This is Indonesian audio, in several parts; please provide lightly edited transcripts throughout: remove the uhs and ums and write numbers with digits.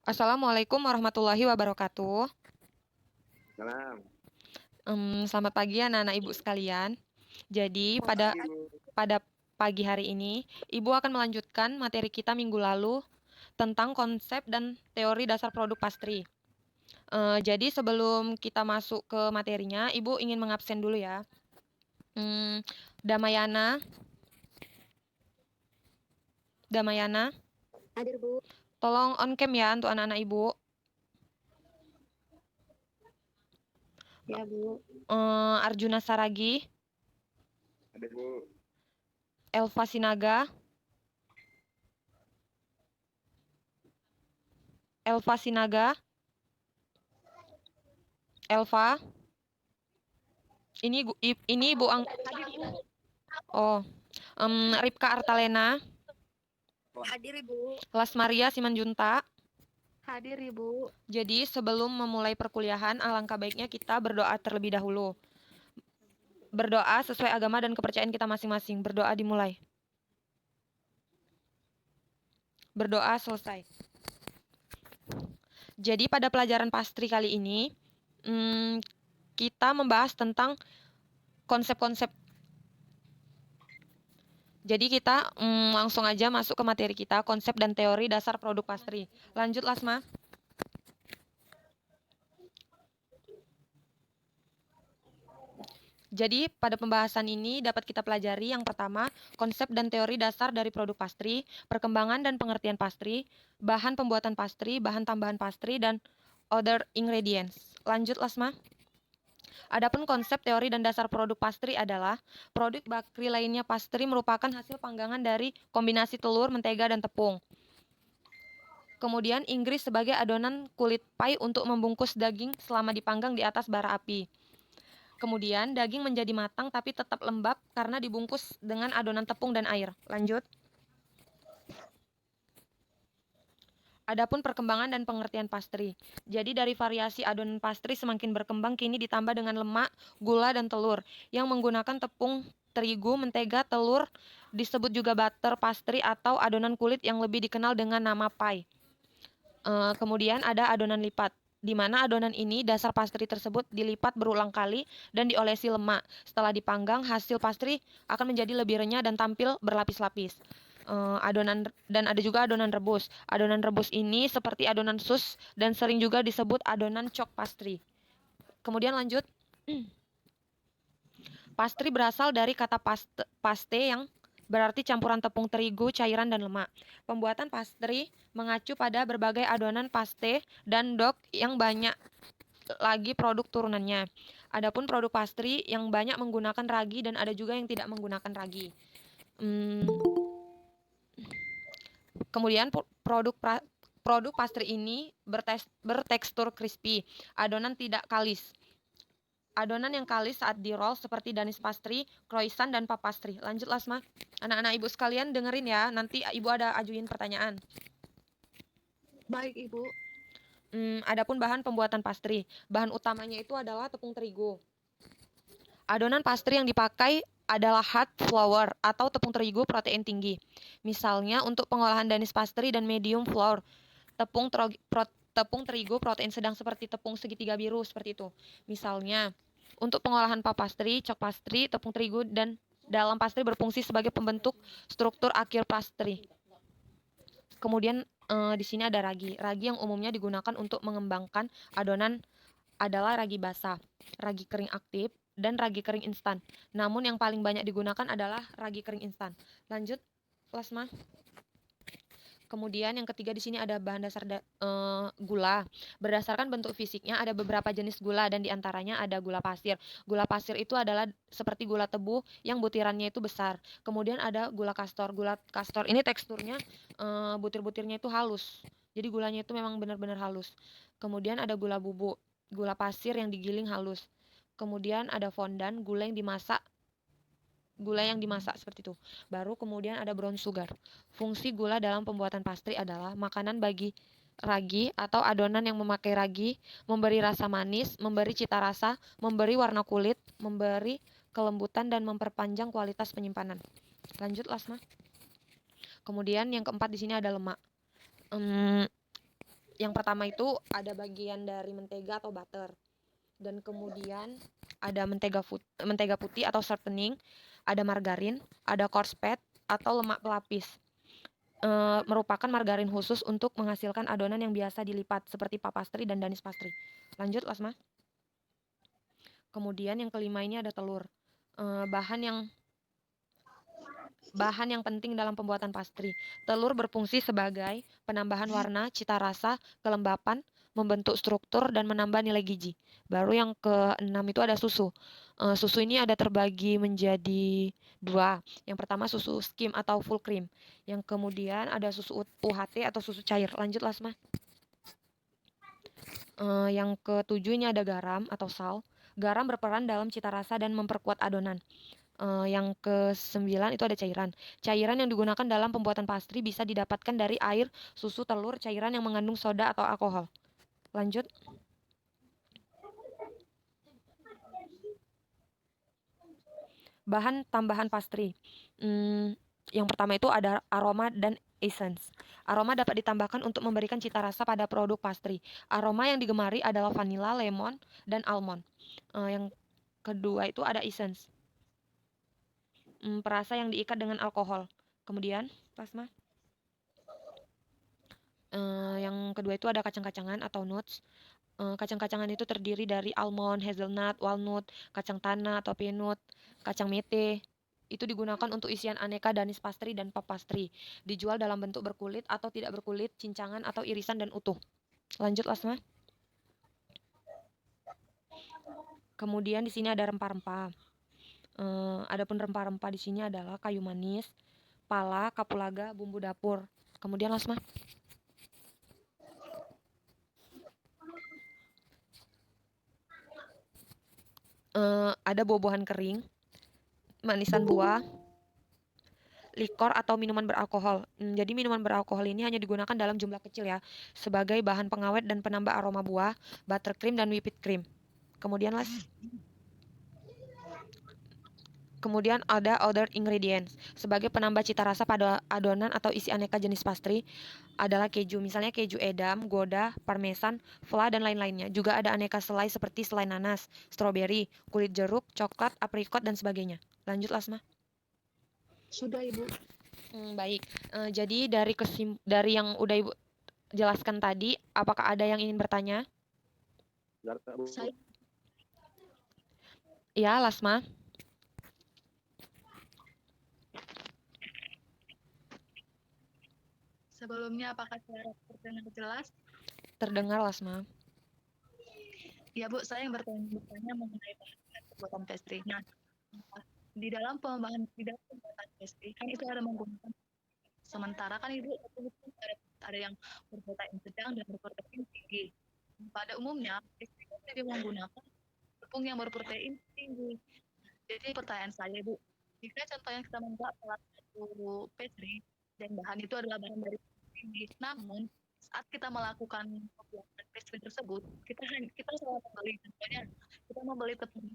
Assalamualaikum warahmatullahi wabarakatuh. Salam. Selamat pagi anak-anak ibu sekalian. Jadi pada Pagi, Bu. pada pagi hari ini, ibu akan melanjutkan materi kita minggu lalu tentang konsep dan teori dasar produk pastry. Jadi sebelum kita masuk ke materinya, ibu ingin mengabsen dulu ya. Damayana, Damayana, Hadir, Bu. tolong on cam ya untuk anak-anak ibu. Ya, Bu. Arjuna Saragi, Ada, Bu. Elva Sinaga, Elva Sinaga, Elva. Ini Ibu Ang. Hadir, Bu. Oh, Ripka Artalena, Hadir, Ibu. Lasmaria Simanjunta. Hadir, Ibu. Jadi sebelum memulai perkuliahan, alangkah baiknya kita berdoa terlebih dahulu. Berdoa sesuai agama dan kepercayaan kita masing-masing. Berdoa dimulai. Berdoa selesai. Jadi pada pelajaran pastry kali ini, kita membahas tentang konsep-konsep. Jadi kita langsung aja masuk ke materi kita, konsep dan teori dasar produk pastry. Lanjut, Lasma. Jadi pada pembahasan ini dapat kita pelajari yang pertama, konsep dan teori dasar dari produk pastry, perkembangan dan pengertian pastry, bahan pembuatan pastry, bahan tambahan pastry, dan other ingredients. Lanjut, Lasma. Adapun konsep, teori, dan dasar produk pastry adalah produk bakery lainnya. Pastry merupakan hasil panggangan dari kombinasi telur, mentega, dan tepung. Kemudian Inggris sebagai adonan kulit pie untuk membungkus daging selama dipanggang di atas bara api. Kemudian daging menjadi matang tapi tetap lembab karena dibungkus dengan adonan tepung dan air. Lanjut. Adapun perkembangan dan pengertian pastry. Jadi dari variasi adonan pastry semakin berkembang kini ditambah dengan lemak, gula, dan telur yang menggunakan tepung terigu, mentega, telur, disebut juga butter pastry atau adonan kulit yang lebih dikenal dengan nama pie. Kemudian ada adonan lipat, di mana adonan ini dasar pastry tersebut dilipat berulang kali dan diolesi lemak. Setelah dipanggang, hasil pastry akan menjadi lebih renyah dan tampil berlapis-lapis. Ada juga adonan rebus. Adonan rebus ini seperti adonan sus dan sering juga disebut adonan chalk pastry. Kemudian lanjut. Pastry berasal dari kata paste yang berarti campuran tepung terigu, cairan, dan lemak. Pembuatan pastry mengacu pada berbagai adonan paste dan dough yang banyak lagi produk turunannya. Adapun produk pastry yang banyak menggunakan ragi dan ada juga yang tidak menggunakan ragi. Kemudian produk pastry ini bertekstur crispy, adonan tidak kalis. Adonan yang kalis saat di-roll seperti danis pastry, croissant, dan puff pastry. Lanjut, Lasma. Anak-anak ibu sekalian dengerin ya, nanti ibu ada ajuin pertanyaan. Baik, Ibu. Adapun bahan pembuatan pastry. Bahan utamanya itu adalah tepung terigu. Adonan pastry yang dipakai adalah hard flour atau tepung terigu protein tinggi. Misalnya untuk pengolahan danis pastry dan medium flour, tepung terigu protein sedang seperti tepung segitiga biru seperti itu. Misalnya untuk pengolahan puff pastry, chalk pastry, tepung terigu dan dalam pastry berfungsi sebagai pembentuk struktur akhir pastry. Kemudian di sini ada ragi. Ragi yang umumnya digunakan untuk mengembangkan adonan adalah ragi basah, ragi kering aktif, dan ragi kering instan. Namun yang paling banyak digunakan adalah ragi kering instan. Lanjut, Lasma. Kemudian yang ketiga di sini ada bahan dasar gula. Berdasarkan bentuk fisiknya ada beberapa jenis gula dan diantaranya ada gula pasir. Gula pasir itu adalah seperti gula tebu yang butirannya itu besar. Kemudian ada gula kastor. Gula kastor ini teksturnya butir-butirnya itu halus. Jadi gulanya itu memang benar-benar halus. Kemudian ada gula bubuk, gula pasir yang digiling halus. Kemudian ada fondan, gula yang dimasak seperti itu. Baru kemudian ada brown sugar. Fungsi gula dalam pembuatan pastry adalah makanan bagi ragi atau adonan yang memakai ragi, memberi rasa manis, memberi cita rasa, memberi warna kulit, memberi kelembutan dan memperpanjang kualitas penyimpanan. Lanjut, Lasma. Kemudian yang keempat di sini ada lemak. Yang pertama itu ada bagian dari mentega atau butter. Dan kemudian ada mentega putih atau shortening, ada margarin, ada coarse fat atau lemak pelapis. Merupakan margarin khusus untuk menghasilkan adonan yang biasa dilipat seperti papastri dan danis pastry. Lanjut, Lasma. Kemudian yang kelima ini ada telur. Bahan yang penting dalam pembuatan pastry. Telur berfungsi sebagai penambahan warna, cita rasa, kelembapan, membentuk struktur, dan menambah nilai gizi. Baru yang keenam itu ada susu. Susu ini ada terbagi menjadi dua. Yang pertama susu skim atau full cream. Yang kemudian ada susu UHT atau susu cair. Lanjut, Lasma. Yang ketujuh ini ada garam atau sal. Garam berperan dalam cita rasa dan memperkuat adonan. Yang ke-9 itu ada cairan. Cairan yang digunakan dalam pembuatan pastry bisa didapatkan dari air, susu, telur, cairan yang mengandung soda atau alkohol. Lanjut. Bahan tambahan pastry. Yang pertama itu ada aroma dan essence. Aroma dapat ditambahkan untuk memberikan cita rasa pada produk pastry. Aroma yang digemari adalah vanilla, lemon, dan almond. Yang kedua itu ada essence. Perasa yang diikat dengan alkohol. Kemudian, Plasma. Yang kedua itu ada kacang-kacangan atau nuts. Kacang-kacangan itu terdiri dari almond, hazelnut, walnut, kacang tanah atau peanut, kacang mete. Itu digunakan untuk isian aneka danis pastry dan puff pastry. Dijual dalam bentuk berkulit atau tidak berkulit, cincangan atau irisan dan utuh. Lanjut, Lasma. Kemudian di sini ada rempah-rempah. Adapun rempah-rempah di sini adalah kayu manis, pala, kapulaga, bumbu dapur. Kemudian, Lasma. Ada buah-buahan kering, manisan buah, likor atau minuman beralkohol. Jadi minuman beralkohol ini hanya digunakan dalam jumlah kecil ya, sebagai bahan pengawet dan penambah aroma buah, buttercream dan whipped cream. Kemudian ada other ingredients. Sebagai penambah cita rasa pada adonan atau isi aneka jenis pastry adalah keju. Misalnya keju edam, gouda, parmesan, fla, dan lain-lainnya. Juga ada aneka selai seperti selai nanas, stroberi, kulit jeruk, coklat, aprikot, dan sebagainya. Lanjut, Lasma. Sudah, Ibu. Baik. Jadi dari yang udah Ibu jelaskan tadi, apakah ada yang ingin bertanya? Bu. Saya Ya, Lasma. sebelumnya apakah saya terdengar jelas? Terdengar, Lasma. Ya, Bu, saya yang bertanya mengenai bahan pembuatan pastry. Nah, di dalam pembuatan pastry kan itu ada menggunakan, sementara kan Ibu ada yang berprotein sedang dan berprotein tinggi. Pada umumnya pastry itu lebih menggunakan tepung yang berprotein tinggi. Jadi pertanyaan saya, Bu, jika contoh yang kita membuat salah satu pastry dan bahan itu adalah bahan dari tinggi, namun saat kita melakukan pembuatan pastry tersebut, kita selalu membeli, contohnya kita membeli tepung,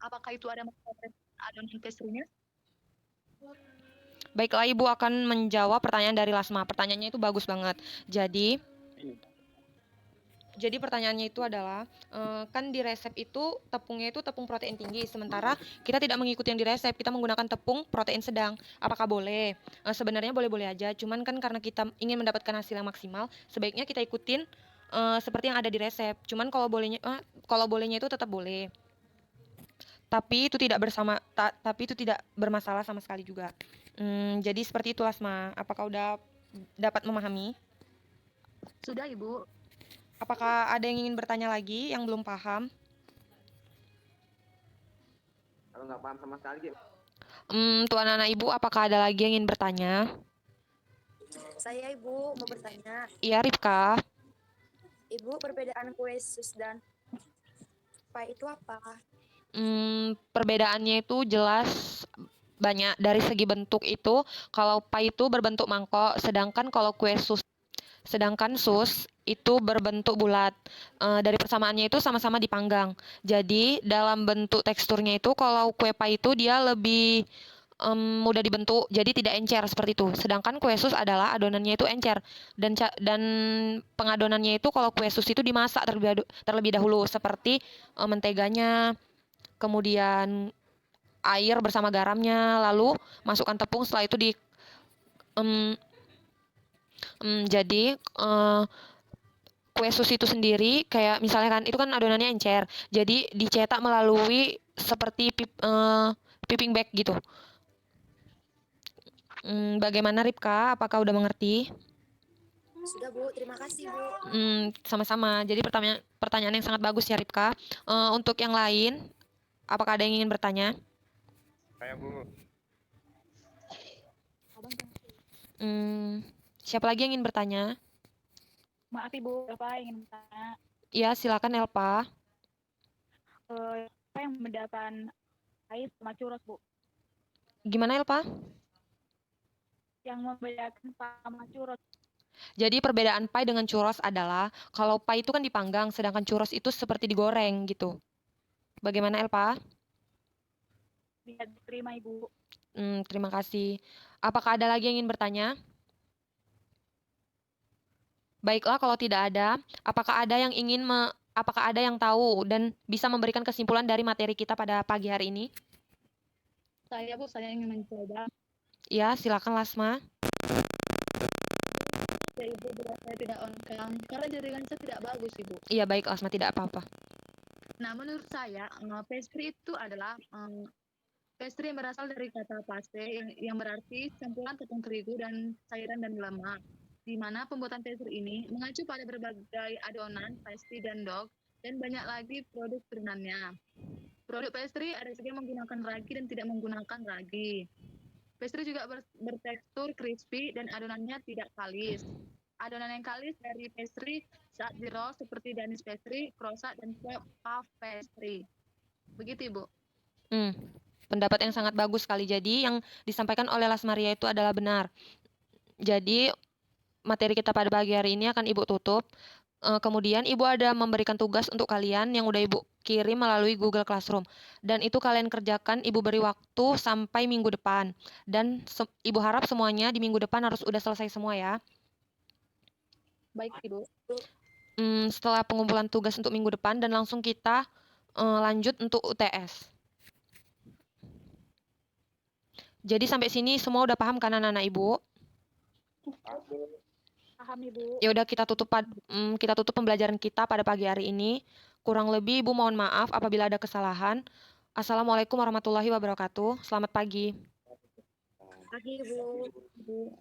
apakah itu ada masalah adonan pastry-nya? Baiklah, Ibu akan menjawab pertanyaan dari Lasma. Pertanyaannya itu bagus banget. Jadi pertanyaannya itu adalah, kan di resep itu tepungnya itu tepung protein tinggi, sementara kita tidak mengikuti yang di resep, kita menggunakan tepung protein sedang. Apakah boleh? Sebenarnya boleh-boleh aja, cuman kan karena kita ingin mendapatkan hasil yang maksimal, sebaiknya kita ikutin seperti yang ada di resep. Cuman kalau bolehnya itu tetap boleh. Tapi itu tidak bermasalah sama sekali juga. Jadi seperti itu, Lasma. Apakah udah dapat memahami? Sudah, Ibu. Apakah ada yang ingin bertanya lagi yang belum paham? Kalau nggak paham sama sekali, Ki. Tuan anak Ibu, apakah ada lagi yang ingin bertanya? Saya Ibu mau bertanya, Iya, Rifka. Ibu perbedaan kue sus dan pie itu apa? Perbedaannya itu jelas banyak. Dari segi bentuk itu, kalau pie itu berbentuk mangkok, sedangkan sus itu berbentuk bulat. Dari persamaannya itu sama-sama dipanggang. Jadi dalam bentuk teksturnya itu, kalau kue pie itu dia lebih mudah dibentuk, jadi tidak encer seperti itu. Sedangkan kue sus adalah adonannya itu encer dan pengadonannya itu kalau kue sus itu dimasak terlebih dahulu seperti menteganya, kemudian air bersama garamnya, lalu masukkan tepung. Setelah itu jadi kue sus itu sendiri kayak misalnya kan itu kan adonannya encer, jadi dicetak melalui seperti piping bag gitu. Bagaimana Ripka? Apakah udah mengerti? Sudah, Bu. Terima kasih, Bu. Sama-sama. Jadi pertanyaan yang sangat bagus ya Ripka. Untuk yang lain, apakah ada yang ingin bertanya? Saya Bu. Siapa lagi yang ingin bertanya? Maaf Ibu, Bapak ingin bertanya, Ya, silakan Elpa. apa yang membedakan pie sama churros Bu? Gimana Elpa? Yang membedakan pie sama churros. Jadi perbedaan pie dengan churros adalah kalau pie itu kan dipanggang, sedangkan churros itu seperti digoreng gitu. Bagaimana Elpa? Bisa diterima Ibu. Terima kasih. Apakah ada lagi yang ingin bertanya? Baiklah, kalau tidak ada, apakah ada yang tahu dan bisa memberikan kesimpulan dari materi kita pada pagi hari ini? Saya Bu, saya ingin mencoba. Ya, silakan Lasma. Ya Ibu, bila saya tidak on cam karena jaringan saya tidak bagus Ibu. Iya, baik Lasma, tidak apa-apa. Nah, menurut saya pastry itu adalah pastry yang berasal dari kata paste yang berarti campuran tepung terigu dan cairan dan lemak. Di mana pembuatan pastry ini mengacu pada berbagai adonan, pastry dan dough, dan banyak lagi produk turunannya. Produk pastry ada juga yang menggunakan ragi dan tidak menggunakan ragi. Pastry juga bertekstur crispy dan adonannya tidak kalis. Adonan yang kalis dari pastry saat di-roll seperti Danish pastry, croissant, dan puff pastry. Begitu, Ibu. Pendapat yang sangat bagus sekali. Jadi yang disampaikan oleh Lasmaria itu adalah benar. Jadi materi kita pada pagi hari ini akan Ibu tutup. Kemudian Ibu ada memberikan tugas untuk kalian yang udah Ibu kirim melalui Google Classroom. Dan itu kalian kerjakan, Ibu beri waktu sampai minggu depan. Dan Ibu harap semuanya di minggu depan harus udah selesai semua ya. Baik, Ibu. Setelah pengumpulan tugas untuk minggu depan dan langsung kita lanjut untuk UTS. Jadi sampai sini semua udah paham kan anak-anak Ibu? Paham Ibu. Ya udah kita tutup pembelajaran kita pada pagi hari ini. Kurang lebih Ibu mohon maaf apabila ada kesalahan. Assalamualaikum warahmatullahi wabarakatuh. Selamat pagi. Pagi, Bu.